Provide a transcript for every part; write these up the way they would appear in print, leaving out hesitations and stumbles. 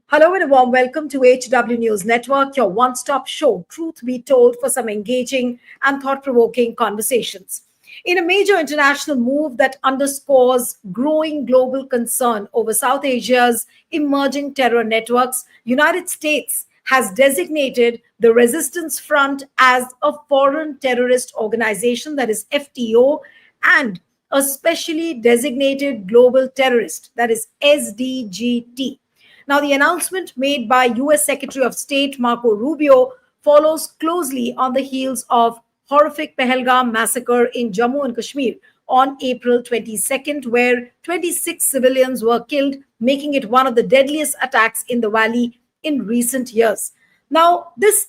Hello and a warm welcome to HW News Network, your one-stop show, truth be told, for some engaging and thought-provoking conversations. In a major international move that underscores growing global concern over South Asia's emerging terror networks, United States has designated the Resistance Front as a foreign terrorist organization, that is FTO, and a specially designated global terrorist, that is SDGT. Now, the announcement made by US Secretary of State Marco Rubio follows closely on the heels of horrific Pahalgam massacre in Jammu and Kashmir on April 22nd, where 26 civilians were killed, making it one of the deadliest attacks in the valley in recent years. Now, this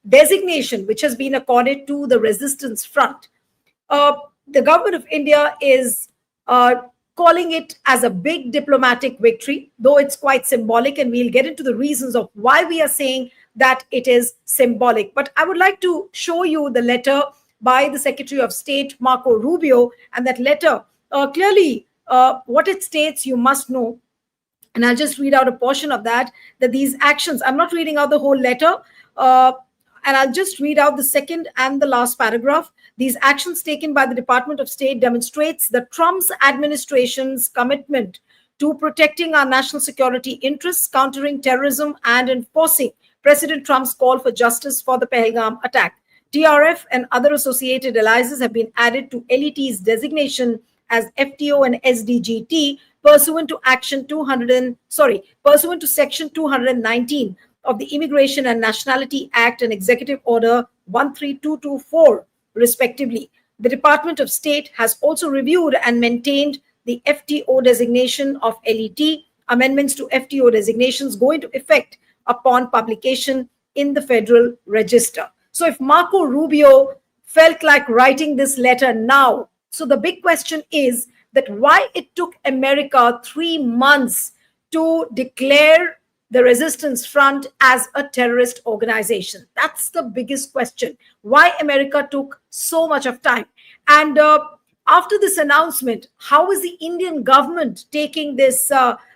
designation, which has been accorded to the Resistance Front, the government of India is calling it as a big diplomatic victory, though it's quite symbolic, and we'll get into the reasons of why we are saying that it is symbolic. But I would like to show you the letter by the Secretary of State, Marco Rubio, and that letter clearly what it states, you must know. And I'll just read out a portion of that these actions, I'm not reading out the whole letter, and I'll just read out the second and the last paragraph. These actions taken by the Department of State demonstrates the Trump's administration's commitment to protecting our national security interests, countering terrorism, and enforcing President Trump's call for justice for the Pahalgam attack. TRF and other associated allies have been added to LET's designation as FTO and SDGT pursuant to Section 219 of the Immigration and Nationality Act and Executive Order 13224, respectively. The Department of State has also reviewed and maintained the FTO designation of LET. Amendments to FTO designations go into effect upon publication in the Federal Register. So if Marco Rubio felt like writing this letter now, so the big question is that why it took America 3 months to declare the Resistance Front as a terrorist organization. That's the biggest question. Why America took so much of time? And after this announcement, how is the Indian government taking this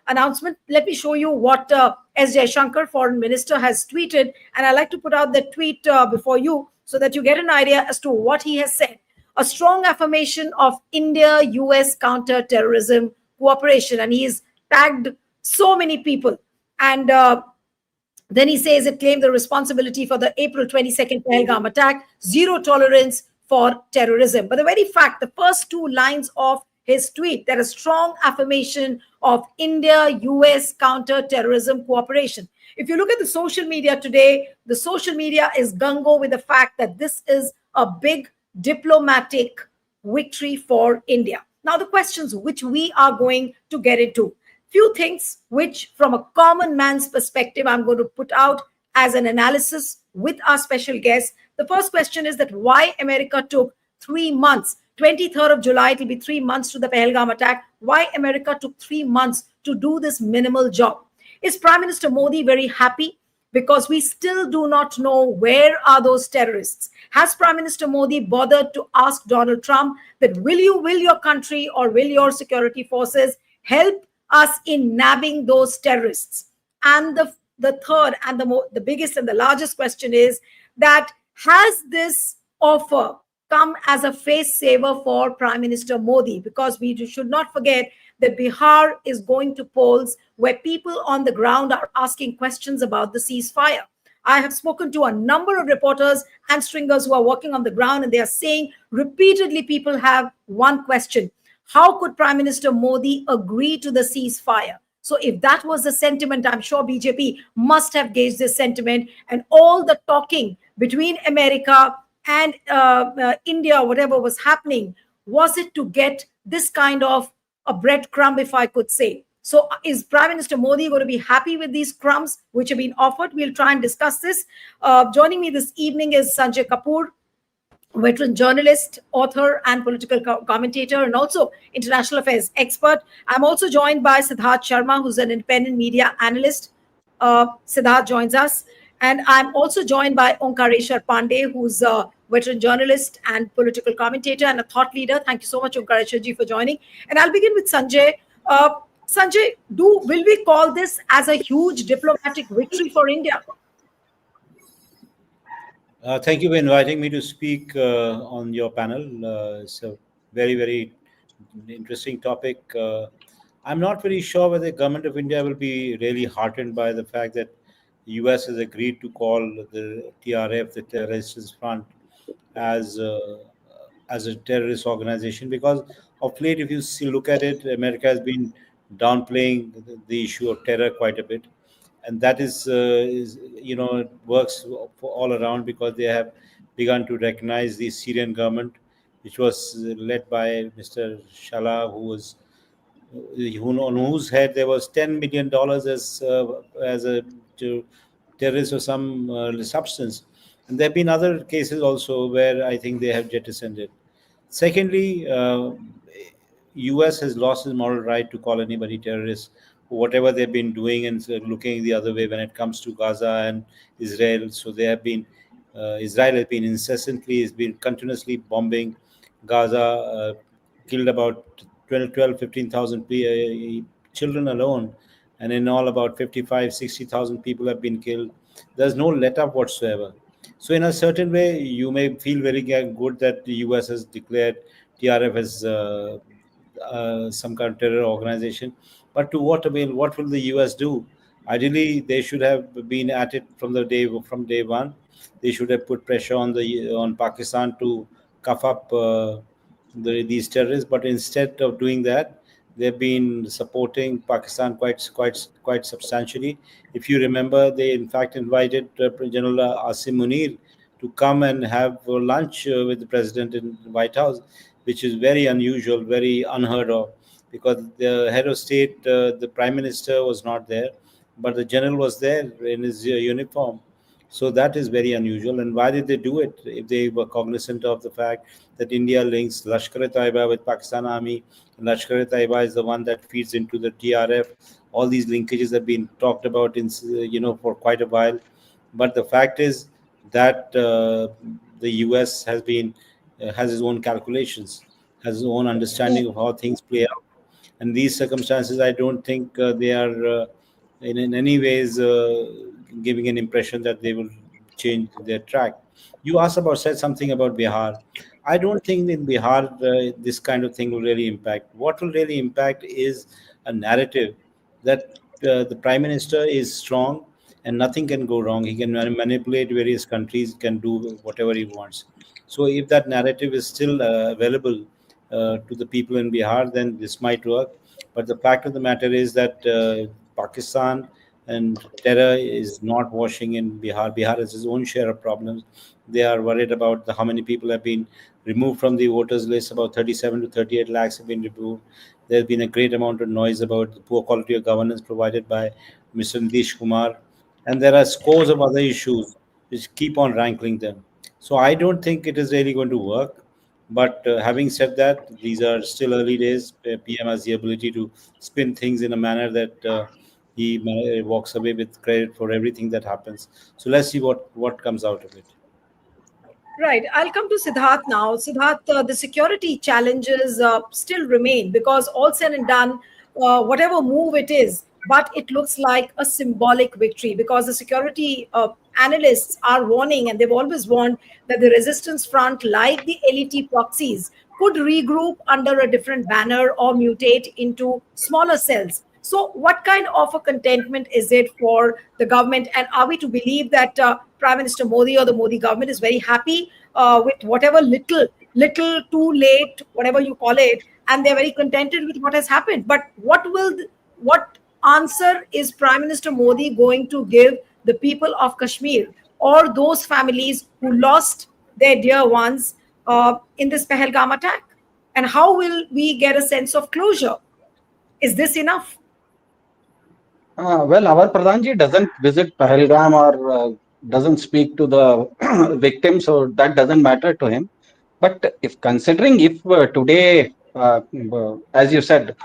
announcement? Let me show you what S. Jaishankar, Foreign Minister, has tweeted. And I'd like to put out that tweet before you so that you get an idea as to what he has said. A strong affirmation of India-US counter-terrorism cooperation. And he's tagged so many people. And then he says it claimed the responsibility for the April 22nd Pahalgam attack, zero tolerance for terrorism. But the very fact, the first two lines of his tweet, that a strong affirmation of India-US counter-terrorism cooperation. If you look at the social media today, the social media is gung-ho with the fact that this is a big diplomatic victory for India. Now, the questions which we are going to get into. Few things which, from a common man's perspective, I'm going to put out as an analysis with our special guest. The first question is that why America took 3 months, 23rd of July, it will be 3 months to the Pahalgam attack. Why America took 3 months to do this minimal job? Is Prime Minister Modi very happy? Because we still do not know where are those terrorists. Has Prime Minister Modi bothered to ask Donald Trump that will your country or will your security forces help us in nabbing those terrorists? And the third and the biggest and the largest question is that has this offer come as a face saver for Prime Minister Modi? Because we should not forget that Bihar is going to polls where people on the ground are asking questions about the ceasefire. I have spoken to a number of reporters and stringers who are working on the ground, and they are saying repeatedly people have one question. How could Prime Minister Modi agree to the ceasefire? So if that was the sentiment, I'm sure BJP must have gauged this sentiment, and all the talking between America and India, whatever was happening, was it to get this kind of a breadcrumb, if I could say. So is Prime Minister Modi going to be happy with these crumbs which have been offered? We'll try and discuss this. Joining me this evening is Sanjay Kapoor, veteran journalist, author, and political commentator, and also international affairs expert. I'm also joined by Siddharth Sharma, who's an independent media analyst. Siddharth joins us. And I'm also joined by Omkareshwar Pandey, who's a veteran journalist and political commentator and a thought leader. Thank you so much, Omkareshwar ji, for joining. And I'll begin with Sanjay. Sanjay, do will we call this as a huge diplomatic victory for India? Thank you for inviting me to speak on your panel. It's a very, very interesting topic. I'm not very sure whether the government of India will be really heartened by the fact that the US has agreed to call the TRF, the Terrorist Front, as as a terrorist organization. Because of late, if you see, look at it, America has been downplaying the issue of terror quite a bit, and that is it works for all around because they have begun to recognize the Syrian government, which was led by Mr. Shala, who was on whose head there was $10 million as a to terrorist or some substance. And there have been other cases also where I think they have jettisoned it. Secondly, US has lost its moral right to call anybody terrorist for whatever they've been doing and looking the other way when it comes to Gaza and Israel. So they have been Israel has been incessantly, has been continuously bombing Gaza, killed about 12, 15,000 children alone, and in all about 55, 60,000 people have been killed. There's no let up whatsoever. So in a certain way, you may feel very good that the US has declared TRF as some kind of terror organization. But to what avail? What will the US do? Ideally, they should have been at it from day one. They should have put pressure on Pakistan to cough up these terrorists. But instead of doing that, they've been supporting Pakistan quite substantially. If you remember, they in fact invited General Asim Munir to come and have lunch with the president in the White House, which is very unusual, very unheard of, because the head of state, the prime minister, was not there, but the general was there in his uniform. So that is very unusual. And why did they do it? If they were cognizant of the fact that India links Lashkar-e-Taiba with Pakistan Army, and Lashkar-e-Taiba is the one that feeds into the TRF. All these linkages have been talked about in for quite a while. But the fact is that the US has its own calculations, has its own understanding of how things play out. And these circumstances, I don't think they are in any ways giving an impression that they will change their track. You asked about said something about Bihar. I don't think in Bihar this kind of thing will really impact. What will really impact is a narrative that the prime minister is strong and nothing can go wrong. He can manipulate various countries, can do whatever he wants. So if that narrative is still available to the people in Bihar, then this might work. But the fact of the matter is that Pakistan and terror is not washing in Bihar. Bihar has its own share of problems. They are worried about how many people have been removed from the voters list. About 37 to 38 lakhs have been removed. There's been a great amount of noise about the poor quality of governance provided by Mr. Nitish Kumar. And there are scores of other issues which keep on rankling them. So I don't think it is really going to work. But having said that, these are still early days. PM has the ability to spin things in a manner that he walks away with credit for everything that happens. So let's see what comes out of it. Right. I'll come to Siddharth now. Siddharth, the security challenges still remain because all said and done, whatever move it is, but it looks like a symbolic victory because the security analysts are warning, and they've always warned that the resistance front, like the LET proxies, could regroup under a different banner or mutate into smaller cells. So, what kind of a contentment is it for the government? And are we to believe that Prime Minister Modi or the Modi government is very happy with whatever little too late, whatever you call it, and they're very contented with what has happened? But what answer is Prime Minister Modi going to give the people of Kashmir or those families who lost their dear ones in this Pahalgam attack? And how will we get a sense of closure? Is this enough? Well, our Pradhanji doesn't visit Pahalgam or doesn't speak to the victims, so that doesn't matter to him. But if considering if today, as you said,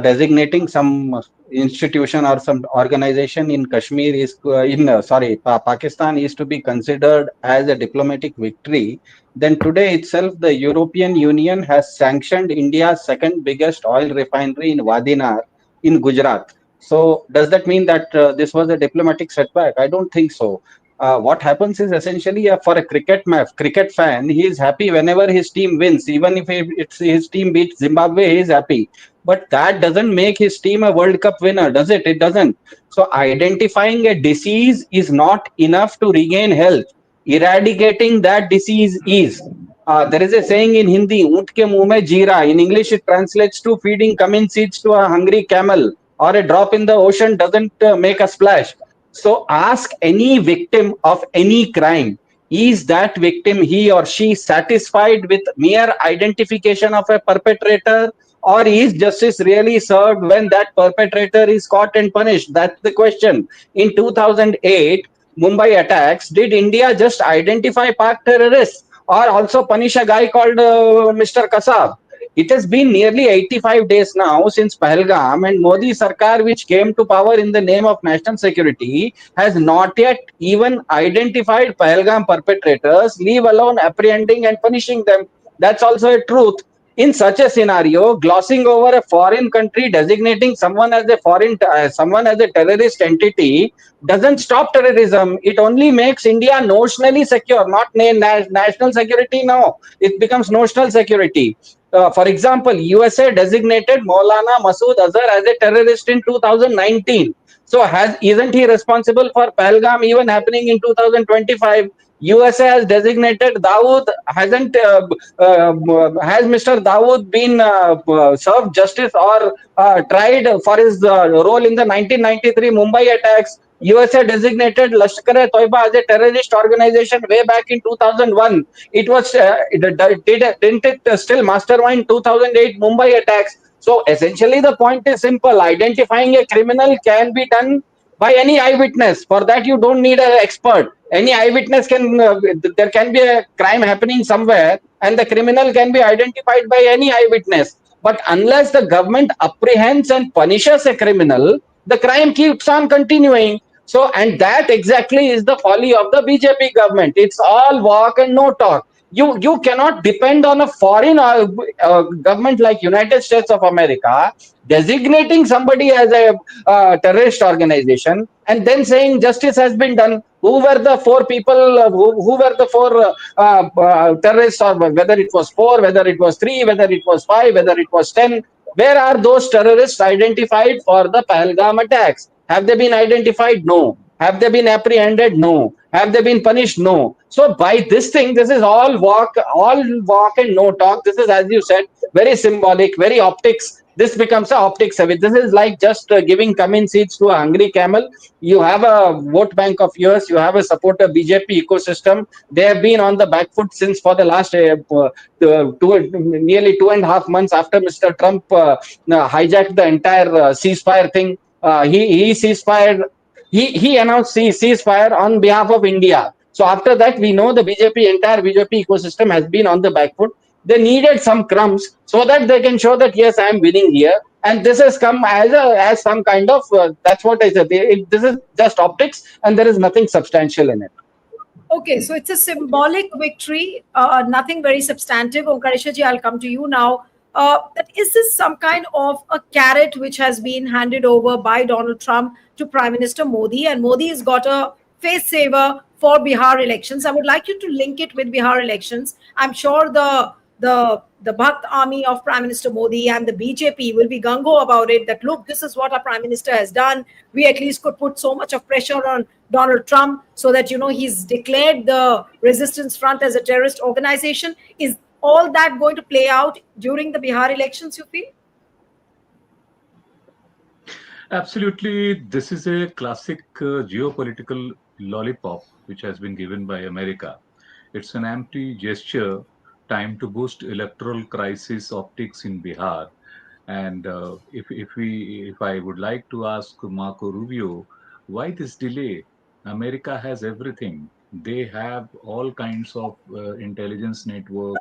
designating some institution or some organization in Kashmir is Pakistan is to be considered as a diplomatic victory, then today itself the European Union has sanctioned India's second biggest oil refinery in Wadinar in Gujarat. So does that mean that this was a diplomatic setback? I don't think so. What happens is essentially for a cricket fan, he is happy whenever his team wins, even if his team beats Zimbabwe, he is happy. But that doesn't make his team a World Cup winner, does it? It doesn't. So identifying a disease is not enough to regain health. Eradicating that disease is. There is a saying in Hindi, "Oont ke muh mein jeera." In English, it translates to feeding cumin seeds to a hungry camel, or a drop in the ocean doesn't make a splash. So ask any victim of any crime, is that victim, he or she, satisfied with mere identification of a perpetrator, or is justice really served when that perpetrator is caught and punished? That's the question. In 2008 Mumbai attacks, did India just identify Pak terrorists or also punish a guy called Mr. Kasab? It has been nearly 85 days now since Pahalgam, and Modi Sarkar, which came to power in the name of national security, has not yet even identified Pahalgam perpetrators, leave alone apprehending and punishing them. That's also a truth. In such a scenario, glossing over a foreign country, designating someone as a someone as a terrorist entity, doesn't stop terrorism. It only makes India notionally secure, not national security. No, it becomes notional security. For example, USA designated Maulana Masood Azhar as a terrorist in 2019. So has isn't he responsible for Pahalgam even happening in 2025? USA has designated Dawood. Hasn't has Mr. Dawood been served justice or tried for his role in the 1993 Mumbai attacks? USA designated Lashkar-e-Toiba as a terrorist organization way back in 2001. It was didn't it still mastermind 2008 Mumbai attacks? So essentially, the point is simple: identifying a criminal can be done by any eyewitness. For that, you don't need an expert. Any eyewitness can. There can be a crime happening somewhere, and the criminal can be identified by any eyewitness. But unless the government apprehends and punishes a criminal, the crime keeps on continuing. So, and that exactly is the folly of the BJP government. It's all walk and no talk. You cannot depend on a foreign government like United States of America designating somebody as a terrorist organization and then saying justice has been done. Who were the four people? Who were the four terrorists? Or whether it was four, whether it was three, whether it was five, whether it was 10. Where are those terrorists identified for the Pahalgam attacks? Have they been identified? No. Have they been apprehended? No. Have they been punished? No. So by this thing, this is all walk and no talk. This is, as you said, very symbolic, very optics. This becomes a optics of it. This is like just giving cumin seeds to a hungry camel. You have a vote bank of yours. You have a supporter BJP ecosystem. They have been on the back foot since for the last nearly 2.5 months after Mr. Trump hijacked the entire ceasefire thing. He ceasefire. He announced ceasefire on behalf of India. So after that, we know the entire BJP ecosystem has been on the back foot. They needed some crumbs so that they can show that yes, I am winning here. And this has come as some kind of that's what I said. This is just optics, and there is nothing substantial in it. Okay, so it's a symbolic victory, nothing very substantive. Omkaresha ji, I'll come to you now. But is this some kind of a carrot which has been handed over by Donald Trump to Prime Minister Modi, and Modi has got a face saver for Bihar elections? I would like you to link it with Bihar elections. I'm sure the Bhakt army of Prime Minister Modi and the BJP will be gung-ho about it, that look, this is what our Prime Minister has done. We at least could put so much of pressure on Donald Trump so that, he's declared the Resistance Front as a terrorist organization. Is all that going to play out during the Bihar elections, you feel? Absolutely. This is a classic geopolitical lollipop which has been given by America. It's an empty gesture, time to boost electoral crisis optics in Bihar. And if I would like to ask Marco Rubio, why this delay? America has everything. They have all kinds of intelligence network.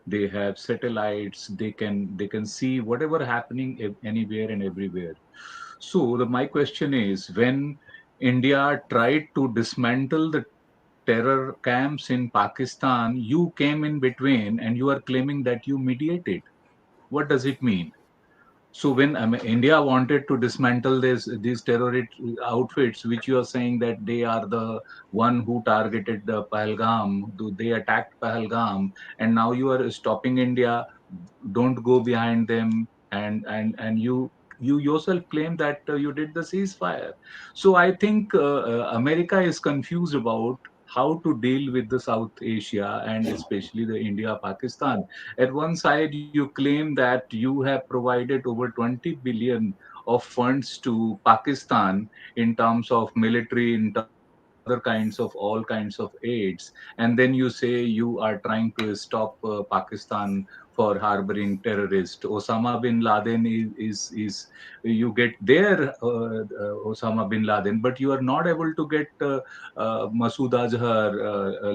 They have satellites. They can see whatever happening anywhere and everywhere. So my question is, when India tried to dismantle the terror camps in Pakistan, you came in between and you are claiming that you mediated. What does it mean? So when India wanted to dismantle these terrorist outfits, which you are saying that they are the one who targeted the Pahalgam, they attacked Pahalgam, and now you are stopping India, don't go behind them, and you yourself claim that you did the ceasefire. So I think America is confused about how to deal with the South Asia and especially the India Pakistan. At one side you claim that you have provided over 20 billion of funds to Pakistan in terms of military, in terms of other kinds of all kinds of aids, and then you say you are trying to stop Pakistan for harboring terrorists. Osama bin Laden is you get there, Osama bin Laden, but you are not able to get Masood Azhar,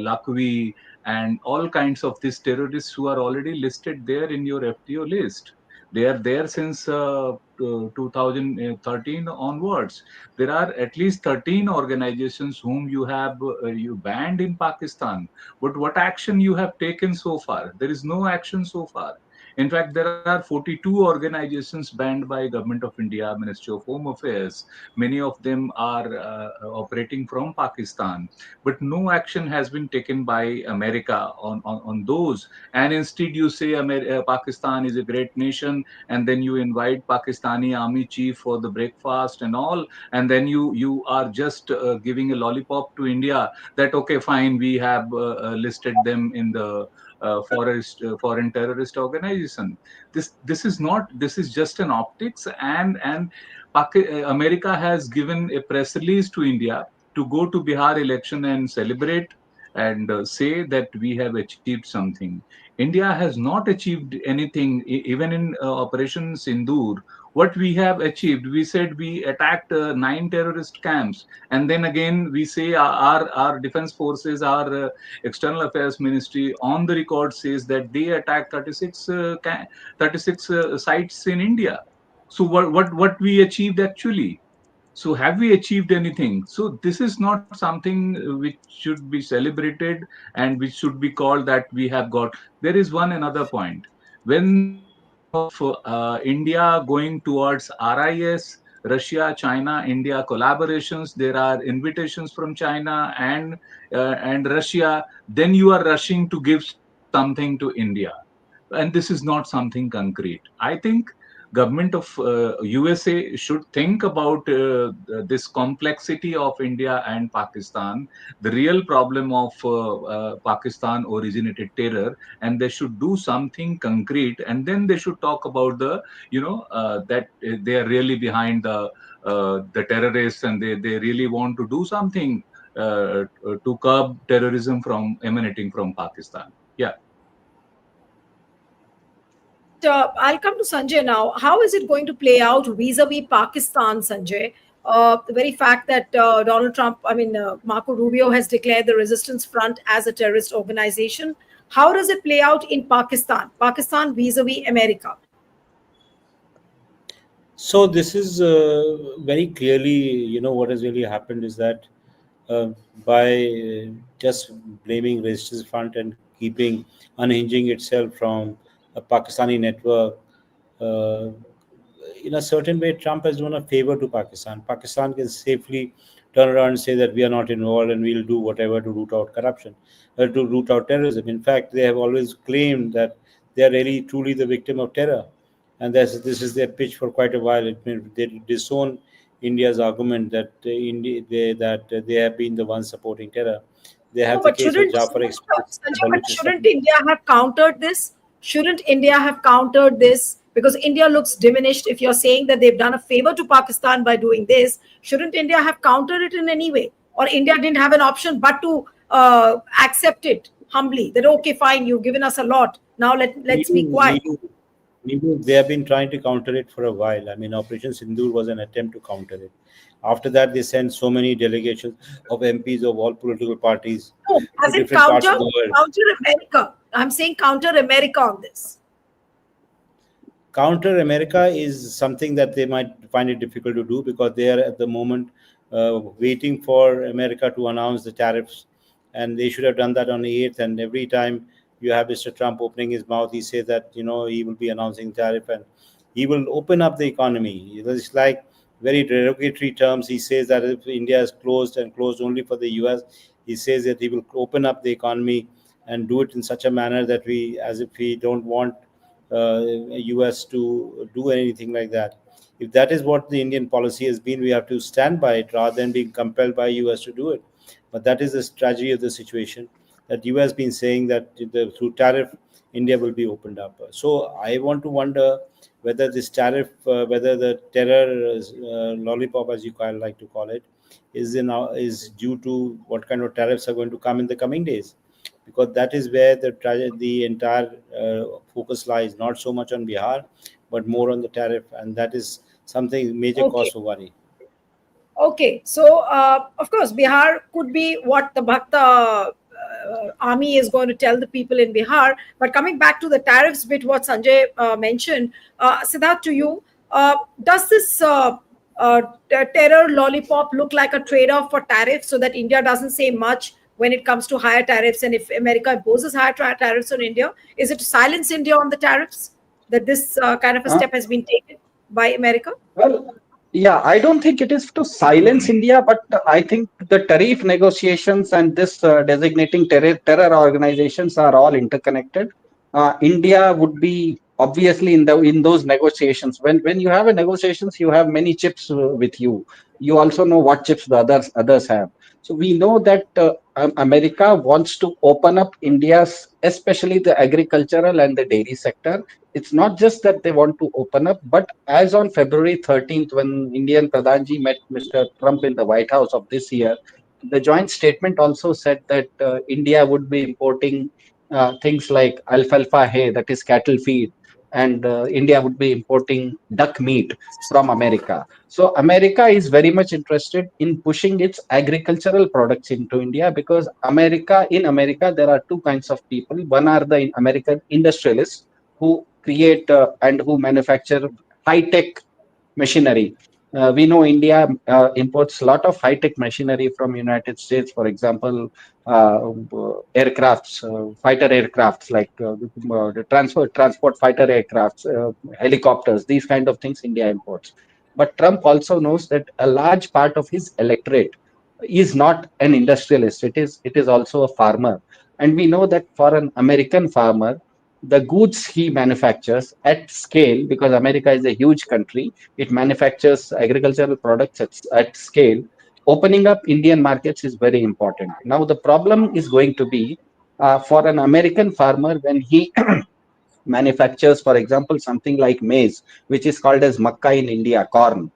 Lakwi, and all kinds of these terrorists who are already listed there in your FTO list. They are there since 2013 onwards. There are at least 13 organizations whom you banned in Pakistan. But what action you have taken so far? There is no action so far. In fact, there are 42 organizations banned by Government of India, Ministry of Home Affairs. Many of them are operating from Pakistan, but no action has been taken by America on those. And instead, you say Pakistan is a great nation, and then you invite Pakistani army chief for the breakfast and all, and then you are just giving a lollipop to India that okay, fine, we have listed them in the foreign terrorist organization. This is not, this is just an optics, and America has given a press release to India to go to Bihar election and celebrate and say that we have achieved something. India has not achieved anything, even in Operation Sindoor. What we have achieved, we said we attacked 9 terrorist camps, and then again we say our defense forces, our external affairs ministry on the record says that they attacked 36 sites in India. So what we achieved actually? So have we achieved anything? So this is not something which should be celebrated and which should be called that we have got. There is one another point. When we talk of India going towards RIS, Russia, China, India collaborations, there are invitations from China and Russia. Then you are rushing to give something to India, and this is not something concrete. I think government of USA should think about this complexity of India and Pakistan, the real problem of Pakistan originated terror, and they should do something concrete, and then they should talk about the that they are really behind the terrorists, and they really want to do something to curb terrorism from emanating from Pakistan. Yeah. But I'll come to Sanjay now. How is it going to play out vis-a-vis Pakistan, Sanjay? The very fact that Donald Trump, Marco Rubio has declared the Resistance Front as a terrorist organization. How does it play out in Pakistan? Pakistan vis-a-vis America. So this is very clearly, what has really happened is that uh, by just blaming Resistance Front and keeping unhinging itself from a Pakistani network, uh, in a certain way, Trump has done a favor to Pakistan. Pakistan can safely turn around and say that we are not involved and we'll do whatever to root out corruption, to root out terrorism. In fact, they have always claimed that they are really truly the victim of terror, and this is their pitch for quite a while. It means they disown India's argument that they have been the ones supporting terror. They No, have the but case of shouldn't Jafar Express, Sanjay, but Baluchistan. shouldn't India have countered this? Shouldn't India have countered this? Because India looks diminished. If you're saying that they've done a favor to Pakistan by doing this, shouldn't India have countered it in any way? Or India didn't have an option but to accept it humbly? That okay, fine, you've given us a lot. Now let's be Needu, quiet. Needu, Needu, they have been trying to counter it for a while. I mean, Operation Sindoor was an attempt to counter it. After that, they sent so many delegations of MPs of all political parties No, to as in different parts of the world. counter America. I'm saying counter America on this. Counter America is something that they might find it difficult to do because they are at the moment waiting for America to announce the tariffs, and they should have done that on the 8th. And every time you have Mr. Trump opening his mouth, he says that he will be announcing tariff, and he will open up the economy. It's like very derogatory terms. He says that if India is closed and closed only for the US, he says that he will open up the economy and do it in such a manner that we, as if we don't want US to do anything like that. If that is what the Indian policy has been, we have to stand by it rather than being compelled by US to do it. But that is the tragedy of the situation, that US has been saying that through tariff, India will be opened up. So I want to wonder whether this tariff, whether the terror lollipop, as you like to call it, is due to what kind of tariffs are going to come in the coming days, because that is where the entire focus lies, not so much on Bihar, but more on the tariff, and that is something major cause Okay. for worry. Okay, so of course, Bihar could be what the Bhakta army is going to tell the people in Bihar. But coming back to the tariffs bit, what Sanjay mentioned, Siddharth, to you, does this terror lollipop look like a trade off for tariffs so that India doesn't say much when it comes to higher tariffs? And if America imposes higher tariffs on India, is it to silence India on the tariffs that this kind of a Uh, step has been taken by America? well, yeah, I don't think it is to silence India, but I think the tariff negotiations and this designating terror organizations are all interconnected. India would be obviously in those negotiations. When you have a negotiations, you have many chips with you. You also know what chips the others have. So we know that America wants to open up India's, especially the agricultural and the dairy sector. It's not just that they want to open up, but as on February 13th, when Indian Pradhanji met Mr. Trump in the White House of this year, the joint statement also said that India would be importing things like alfalfa hay, that is cattle feed, and India would be importing duck meat from America. So America is very much interested in pushing its agricultural products into India, because in America, there are two kinds of people. One are the American industrialists who create and who manufacture high tech machinery. We know India imports a lot of high tech machinery from United States. For example, aircrafts, fighter aircrafts like the transport fighter aircrafts, helicopters. These kind of things India imports. But Trump also knows that a large part of his electorate is not an industrialist. It is also a farmer, and we know that for an American farmer, the goods he manufactures at scale, because America is a huge country, it manufactures agricultural products at scale. Opening up Indian markets is very important. Now, the problem is going to be for an American farmer when he manufactures, for example, something like maize, which is called as makka in India, corn.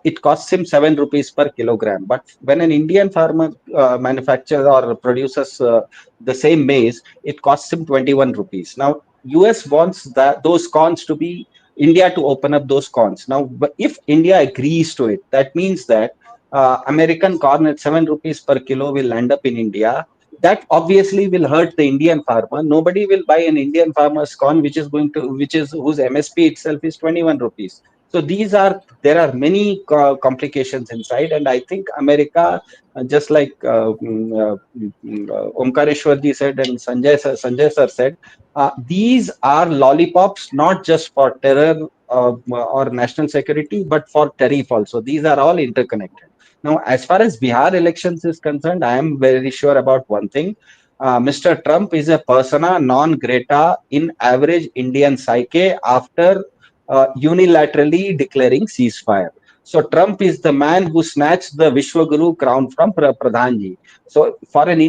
It costs him 7 rupees per kilogram. But when an Indian farmer manufactures or produces the same maize, it costs him 21 rupees. Now, US wants those corns to be India to open up those corns. Now, but if India agrees to it, that means that American corn at 7 rupees per kilo will end up in India. That obviously will hurt the Indian farmer. Nobody will buy an Indian farmer's corn, whose MSP itself is 21 rupees. So there are many complications inside, and I think America, just like Omkareshwarji said and Sanjay sir said, these are lollipops not just for terror or national security, but for tariff also. These are all interconnected. Now, as far as Bihar elections is concerned, I am very sure about one thing. Mr. Trump is a persona non grata in average Indian psyche after unilaterally declaring ceasefire. So Trump is the man who snatched the Vishwaguru crown from Pradhanji. So for an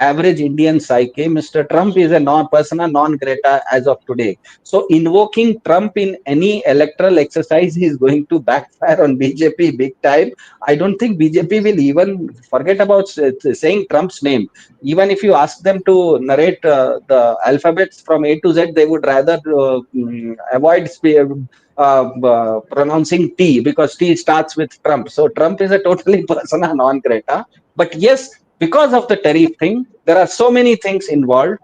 average Indian psyche, Mr. Trump is a persona non grata as of today. So invoking Trump in any electoral exercise is going to backfire on BJP big time. I don't think BJP will even forget about saying Trump's name. Even if you ask them to narrate the alphabets from A to Z, they would rather avoid pronouncing T, because T starts with Trump. So Trump is a totally persona non grata. But yes, because of the tariff thing, there are so many things involved.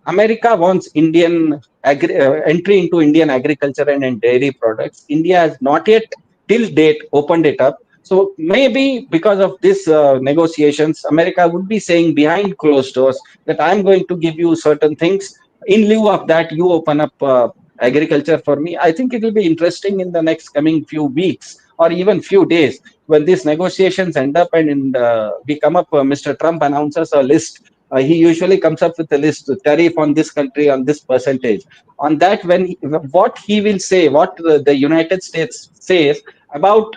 America wants entry into Indian agriculture and dairy products. India has not yet, till date, opened it up. So maybe because of this negotiations, America would be saying behind closed doors that I'm going to give you certain things. In lieu of that, you open up agriculture for me. I think it will be interesting in the next coming few weeks or even few days when these negotiations end up and we come up. Mr. Trump announces a list. He usually comes up with a list, tariff on this country on this percentage. On that, what he will say, what the United States says about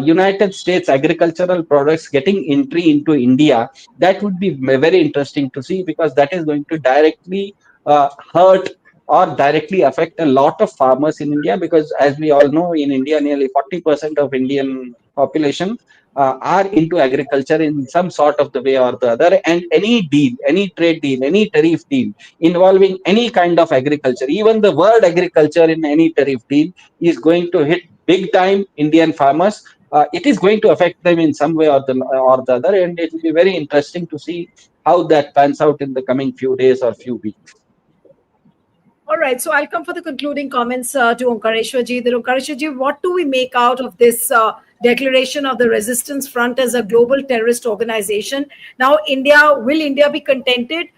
United States agricultural products getting entry into India, that would be very interesting to see, because that is going to directly hurt or directly affect a lot of farmers in India. Because as we all know, in India, nearly 40% of Indian population are into agriculture in some sort of the way or the other. And any deal, any trade deal, any tariff deal involving any kind of agriculture, even the word agriculture in any tariff deal, is going to hit big time Indian farmers. It is going to affect them in some way or the other, and it will be very interesting to see how that pans out in the coming few days or few weeks. All right, so I'll come for the concluding comments to Omkareshwarji. That Omkareshwarji, what do we make out of this declaration of the Resistance Front as a global terrorist organization? Now, will India be contented?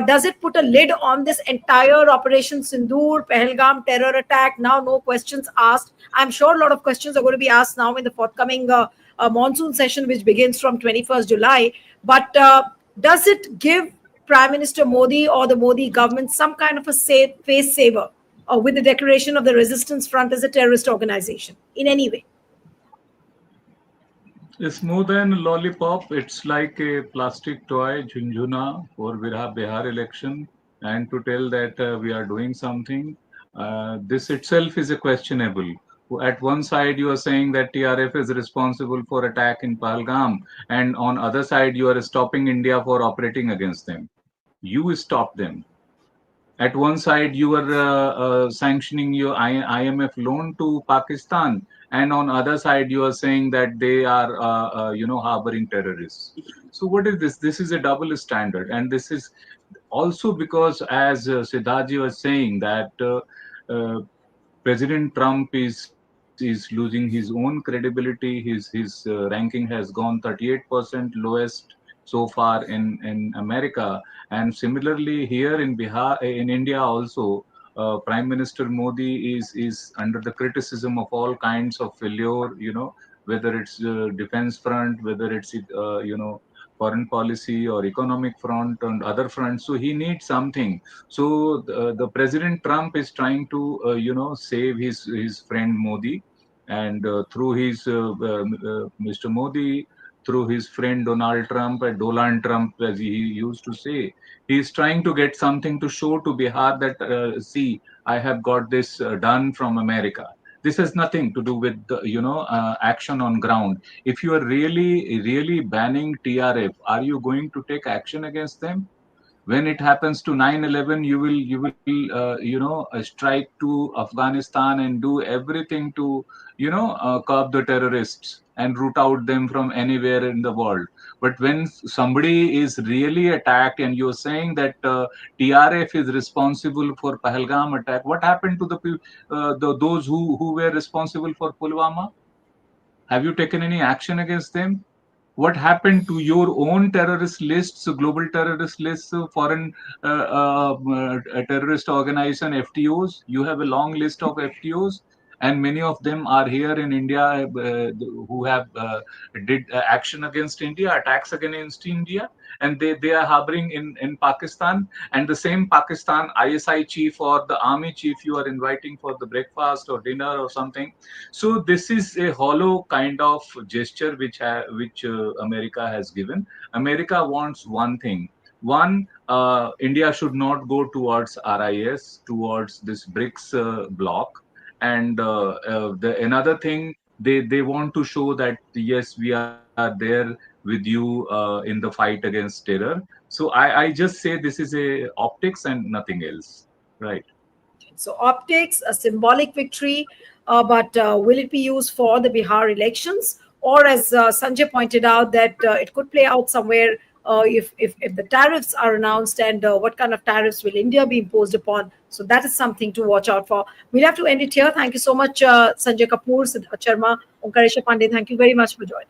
Does it put a lid on this entire Operation Sindoor, Pahalgam terror attack? Now, no questions asked. I'm sure a lot of questions are going to be asked now in the forthcoming monsoon session, which begins from 21st July. But does it give Prime Minister Modi or the Modi government some kind of a face saver with the declaration of the Resistance Front as a terrorist organization in any way? It's more than a lollipop. It's like a plastic toy, Junjuna, for Bihar election, and to tell that we are doing something. This itself is a questionable. At one side, you are saying that TRF is responsible for attack in Pahalgam, and on other side, you are stopping India for operating against them. You stop them. At one side, you are sanctioning your IMF loan to Pakistan, and on other side, you are saying that they are, harboring terrorists. So what is this? This is a double standard, and this is also because, as Siddharji was saying, that President Trump is losing his own credibility. His ranking has gone 38% lowest so far in America, and similarly here in Bihar, in India also. Prime Minister Modi is under the criticism of all kinds of failure. Whether it's defense front, whether it's foreign policy or economic front and other fronts. So he needs something. So the President Trump is trying to save his friend Modi, and through his Mr. Modi, through his friend Donald Trump, as he used to say, he is trying to get something to show to Bihar that see, I have got this done from America. This has nothing to do with action on ground. If you are really banning TRF, are you going to take action against them? When it happens to 9/11, you will strike to Afghanistan and do everything to curb the terrorists and root out them from anywhere in the world. But when somebody is really attacked and you're saying that TRF is responsible for Pahalgam attack, what happened to those who were responsible for Pulwama? Have you taken any action against them? What happened to your own terrorist lists, global terrorist lists, foreign terrorist organization, FTOs? You have a long list of FTOs, and many of them are here in India who have did action against India, attacks against India, and they are harboring in Pakistan. And the same Pakistan ISI chief or the army chief you are inviting for the breakfast or dinner or something. So this is a hollow kind of gesture which America has given. America wants one thing. One, India should not go towards RIS, towards this BRICS bloc. And the another thing, they want to show that yes, we are there with you in the fight against terror. So I just say this is a optics and nothing else, right? So optics, a symbolic victory, but will it be used for the Bihar elections? Or as Sanjay pointed out, that it could play out somewhere if the tariffs are announced, and what kind of tariffs will India be imposed upon? So that is something to watch out for. We'll have to end it here. Thank you so much, Sanjay Kapoor, Siddharth Sharma, Omkaresha Pandey. Thank you very much for joining.